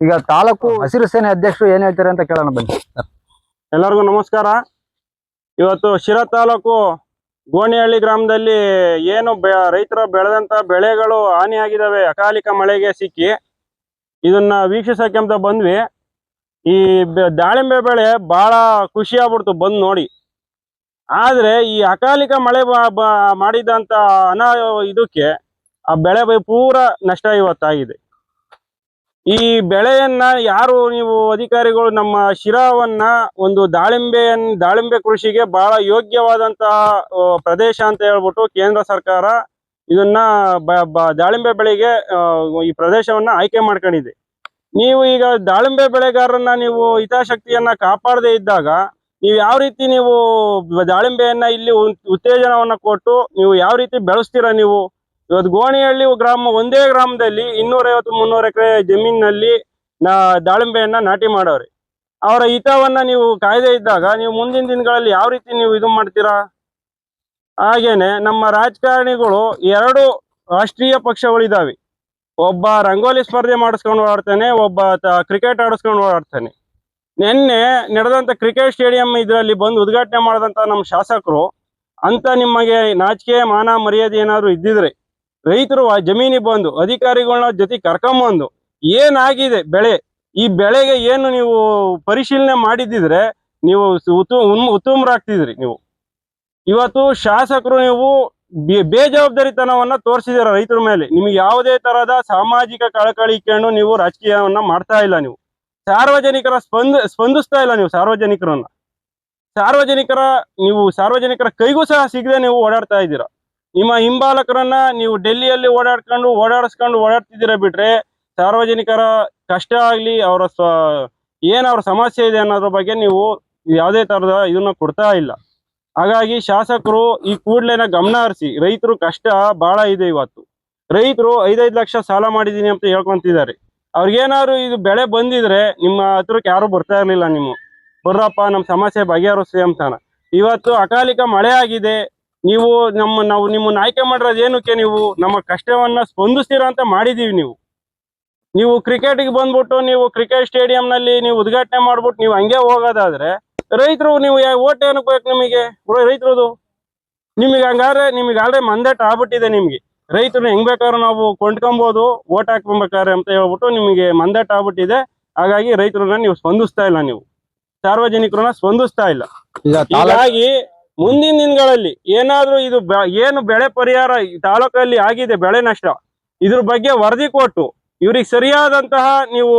ಈಗ ತಾಲೂಕು ಹಸಿರು ಸೇನೆ ಅಧ್ಯಕ್ಷರು ಏನ್ ಹೇಳ್ತಾರೆ ಅಂತ ಕೇಳೋಣ ಬನ್ನಿ. ಎಲ್ಲರಿಗೂ ನಮಸ್ಕಾರ. ಇವತ್ತು ಶಿರಾ ತಾಲೂಕು ಗೋಣಿಹಳ್ಳಿ ಗ್ರಾಮದಲ್ಲಿ ಏನು ರೈತರು ಬೆಳೆದಂತ ಬೆಳೆಗಳು ಹಾನಿಯಾಗಿದ್ದಾವೆ ಅಕಾಲಿಕ ಮಳೆಗೆ ಸಿಕ್ಕಿ. ಇದನ್ನ ವೀಕ್ಷಿಸಕ್ಕೆ ಅಂತ ಬಂದ್ವಿ. ಈ ದಾಳಿಂಬೆ ಬೆಳೆ ಬಹಳ ಖುಷಿ ಆಗ್ಬಿಡ್ತು ಬಂದು ನೋಡಿ. ಆದ್ರೆ ಈ ಅಕಾಲಿಕ ಮಳೆ ಮಾಡಿದಂತ ಇದಕ್ಕೆ ಆ ಬೆಳೆ ಪೂರ ನಷ್ಟ ಇವತ್ತಾಗಿದೆ. ಈ ಬೆಳೆಯನ್ನ ಯಾರು ನೀವು ಅಧಿಕಾರಿಗಳು ನಮ್ಮ ಶಿರಾವನ್ನ ಒಂದು ದಾಳಿಂಬೆ ಕೃಷಿಗೆ ಬಹಳ ಯೋಗ್ಯವಾದಂತಹ ಪ್ರದೇಶ ಅಂತ ಹೇಳ್ಬಿಟ್ಟು ಕೇಂದ್ರ ಸರ್ಕಾರ ಇದನ್ನ ದಾಳಿಂಬೆ ಬೆಳೆಗೆ ಈ ಪ್ರದೇಶವನ್ನ ಆಯ್ಕೆ ಮಾಡ್ಕೊಂಡಿದೆ. ನೀವು ಈಗ ದಾಳಿಂಬೆ ಬೆಳೆಗಾರರನ್ನ ನೀವು ಹಿತಾಸಕ್ತಿಯನ್ನ ಕಾಪಾಡದೇ ಇದ್ದಾಗ ನೀವು ಯಾವ ರೀತಿ ನೀವು ದಾಳಿಂಬೆಯನ್ನ ಇಲ್ಲಿ ಉತ್ತೇಜನವನ್ನ ಕೊಟ್ಟು ನೀವು ಯಾವ ರೀತಿ ಬೆಳೆಸ್ತೀರಾ? ನೀವು ಇವತ್ತು ಗೋಣಿಹಳ್ಳಿ ಗ್ರಾಮ ಒಂದೇ ಗ್ರಾಮದಲ್ಲಿ 250-300 ಎಕರೆ ಜಮೀನಿನಲ್ಲಿ ದಾಳಿಂಬೆಯನ್ನ ನಾಟಿ ಮಾಡವ್ರೆ. ಅವರ ಹಿತವನ್ನ ನೀವು ಕಾಯ್ದೆ ಇದ್ದಾಗ ನೀವು ಮುಂದಿನ ದಿನಗಳಲ್ಲಿ ಯಾವ ರೀತಿ ನೀವು ಇದು ಮಾಡ್ತೀರಾ? ಹಾಗೇನೆ ನಮ್ಮ ರಾಜಕಾರಣಿಗಳು 2 ರಾಷ್ಟ್ರೀಯ ಪಕ್ಷಗಳಿದಾವೆ. ಒಬ್ಬ ರಂಗೋಲಿ ಸ್ಪರ್ಧೆ ಮಾಡಿಸ್ಕೊಂಡು ಓಡಾಡ್ತಾನೆ, ಒಬ್ಬ ಕ್ರಿಕೆಟ್ ಆಡಿಸ್ಕೊಂಡು ಓಡಾಡ್ತಾನೆ. ನಿನ್ನೆ ನಡೆದಂತ ಕ್ರಿಕೆಟ್ ಸ್ಟೇಡಿಯಂ ಇದರಲ್ಲಿ ಬಂದು ಉದ್ಘಾಟನೆ ಮಾಡಿದಂತ ನಮ್ಮ ಶಾಸಕರು ಅಂತ ನಿಮಗೆ ನಾಚಿಕೆ ಮಾನ ಮರ್ಯಾದೆ ಏನಾದ್ರು ಇದ್ದಿದ್ರೆ ರೈತರು ಜಮೀನಿಗೆ ಬಂದು ಅಧಿಕಾರಿಗಳನ್ನ ಜೊತೆ ಕರ್ಕೊಂಬಂದು ಏನಾಗಿದೆ ಬೆಳೆ, ಈ ಬೆಳೆಗೆ ಏನು ನೀವು ಪರಿಶೀಲನೆ ಮಾಡಿದ್ರೆ ನೀವು ಉತ್ತಮರಾಗ್ತಿದ್ರಿ. ನೀವು ಇವತ್ತು ಶಾಸಕರು ನೀವು ಬೇಜವಾಬ್ದಾರಿತನವನ್ನ ತೋರಿಸಿದಿರ ರೈತರ ಮೇಲೆ. ನಿಮ್ಗೆ ಯಾವುದೇ ತರಹದ ಸಾಮಾಜಿಕ ಕಳಕಳಿ ಇಟ್ಕೊಂಡು ನೀವು ರಾಜಕೀಯವನ್ನ ಮಾಡ್ತಾ ಇಲ್ಲ. ನೀವು ಸಾರ್ವಜನಿಕರ ಸ್ಪಂದಿಸ್ತಾ ಇಲ್ಲ. ನೀವು ಸಾರ್ವಜನಿಕರ ಕೈಗೂ ಸಹ ಸಿಗದೆ ನೀವು ಓಡಾಡ್ತಾ ಇದ್ದೀರಾ. ನಿಮ್ಮ ಹಿಂಬಾಲಕರನ್ನ ನೀವು ಡೆಲ್ಲಿಯಲ್ಲಿ ಓಡಾಡ್ತಿದ್ದೀರಾ ಬಿಟ್ರೆ ಸಾರ್ವಜನಿಕರ ಕಷ್ಟ ಆಗ್ಲಿ ಅವ್ರ ಸಮಸ್ಯೆ ಇದೆ ಅನ್ನೋದ್ರ ಬಗ್ಗೆ ನೀವು ಯಾವುದೇ ತರದ ಇದನ್ನ ಕೊಡ್ತಾ ಇಲ್ಲ. ಹಾಗಾಗಿ ಶಾಸಕರು ಈ ಕೂಡ್ಲೆನ ಗಮನ ಹರಿಸಿ, ರೈತರು ಕಷ್ಟ ಬಹಳ ಇದೆ. ಇವತ್ತು ರೈತರು 5 ಲಕ್ಷ ಸಾಲ ಮಾಡಿದೀನಿ ಅಂತ ಹೇಳ್ಕೊಂತಿದ್ದಾರೆ. ಅವ್ರಿಗೇನಾದ್ರು ಇದು ಬೆಳೆ ಬಂದಿದ್ರೆ ನಿಮ್ಮ ಹತ್ರಕ್ಕೆ ಯಾರು ಬರ್ತಾ ಇರ್ಲಿಲ್ಲ. ನೀವು ಬರ್ರಪ್ಪ ನಮ್ಮ ಸಮಸ್ಯೆ ಬಗೆಹರಿಸಿ ಅಂತಾನ. ಇವತ್ತು ಅಕಾಲಿಕ ಮಳೆ ಆಗಿದೆ, ನೀವು ನಿಮ್ಮನ್ನ ಆಯ್ಕೆ ಮಾಡಿರೋದು ಏನಕ್ಕೆ? ನೀವು ನಮ್ಮ ಕಷ್ಟವನ್ನ ಸ್ಪಂದಿಸ್ತೀರಾ ಅಂತ ಮಾಡಿದೀವಿ. ನೀವು ಕ್ರಿಕೆಟ್ಗೆ ಬಂದ್ಬಿಟ್ಟು ನೀವು ಕ್ರಿಕೆಟ್ ಸ್ಟೇಡಿಯಂ ನಲ್ಲಿ ನೀವು ಉದ್ಘಾಟನೆ ಮಾಡ್ಬಿಟ್ಟು ನೀವು ಹಂಗೆ ಹೋಗೋದಾದ್ರೆ ರೈತರು ನೀವು ಓಟ್ ಏನಕ್ಕೆ ಬೇಕು ನಿಮಗೆ? ರೈತರದು ನಿಮಗೆ ಆಲ್ರೆಡಿ ಮಂದಟ್ ಆಗ್ಬಿಟ್ಟಿದೆ. ನಿಮ್ಗೆ ರೈತರನ್ನ ಹೆಂಗ್ ಬೇಕಾದ್ರೂ ನಾವು ಕೊಂಡ್ಕೊಬಹುದು, ಓಟ್ ಹಾಕ್ಬೇಕಾರೆ ಅಂತ ಹೇಳ್ಬಿಟ್ಟು ನಿಮಗೆ ಮಂದಟ್ ಆಗ್ಬಿಟ್ಟಿದೆ. ಹಾಗಾಗಿ ರೈತರನ್ನ ನೀವು ಸ್ಪಂದಿಸ್ತಾ ಇಲ್ಲ, ನೀವು ಸಾರ್ವಜನಿಕರನ್ನ ಸ್ಪಂದಿಸ್ತಾ ಇಲ್ಲ. ಹೀಗಾಗಿ ಮುಂದಿನ ದಿನಗಳಲ್ಲಿ ಏನಾದ್ರೂ ಇದು ಏನು ಬೆಳೆ ಪರಿಹಾರ ತಾಲೂಕಲ್ಲಿ ಆಗಿದೆ ಬೆಳೆ ನಷ್ಟ, ಇದ್ರ ಬಗ್ಗೆ ವರದಿ ಕೊಟ್ಟು ಇವ್ರಿಗೆ ಸರಿಯಾದಂತಹ ನೀವು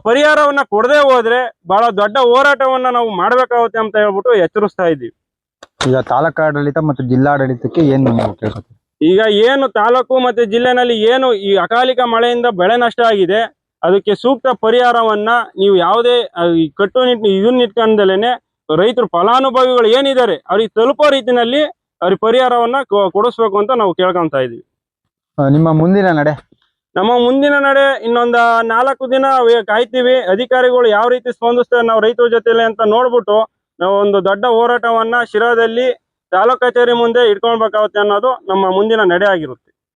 ಪರಿಹಾರವನ್ನ ಕೊಡದೆ ಹೋದ್ರೆ ಬಹಳ ದೊಡ್ಡ ಹೋರಾಟವನ್ನ ನಾವು ಮಾಡ್ಬೇಕಾಗುತ್ತೆ ಅಂತ ಹೇಳ್ಬಿಟ್ಟು ಎಚ್ಚರಿಸ್ತಾ ಇದ್ದೀವಿ. ಈಗ ತಾಲೂಕಾಡಳಿತ ಮತ್ತು ಜಿಲ್ಲಾಡಳಿತಕ್ಕೆ ಏನು ಕೇಳ್ಕೊತೀವಿ? ಈಗ ಏನು ತಾಲೂಕು ಮತ್ತೆ ಜಿಲ್ಲೆನಲ್ಲಿ ಏನು ಈ ಅಕಾಲಿಕ ಮಳೆಯಿಂದ ಬೆಳೆ ನಷ್ಟ ಆಗಿದೆ, ಅದಕ್ಕೆ ಸೂಕ್ತ ಪರಿಹಾರವನ್ನ ನೀವು ಯಾವುದೇ ಇದನ್ನ ಇಟ್ಕೊಂಡಲೇನೆ ರೈತರು ಫಲಾನುಭವಿಗಳು ಏನಿದ್ದಾರೆ ಅವ್ರಿಗೆ ತಲುಪೋ ರೀತಿನಲ್ಲಿ ಅವ್ರಿಗೆ ಪರಿಹಾರವನ್ನ ಕೊಡಿಸ್ಬೇಕು ಅಂತ ನಾವು ಕೇಳ್ಕೊಂತ ಇದೀವಿ. ನಿಮ್ಮ ಮುಂದಿನ ನಡೆ? ನಮ್ಮ ಮುಂದಿನ ನಡೆ ಇನ್ನೊಂದು 4 ದಿನ ಕಾಯ್ತೀವಿ. ಅಧಿಕಾರಿಗಳು ಯಾವ ರೀತಿ ಸ್ಪಂದಿಸ್ತಾರೆ ನಾವು ರೈತರ ಜೊತೆಲಿ ಅಂತ ನೋಡ್ಬಿಟ್ಟು ನಾವು ಒಂದು ದೊಡ್ಡ ಹೋರಾಟವನ್ನ ಶಿರಾದಲ್ಲಿ ತಾಲೂಕು ಕಚೇರಿ ಮುಂದೆ ಇಟ್ಕೊಳ್ಬೇಕಾಗುತ್ತೆ ಅನ್ನೋದು ನಮ್ಮ ಮುಂದಿನ ನಡೆ ಆಗಿರುತ್ತೆ.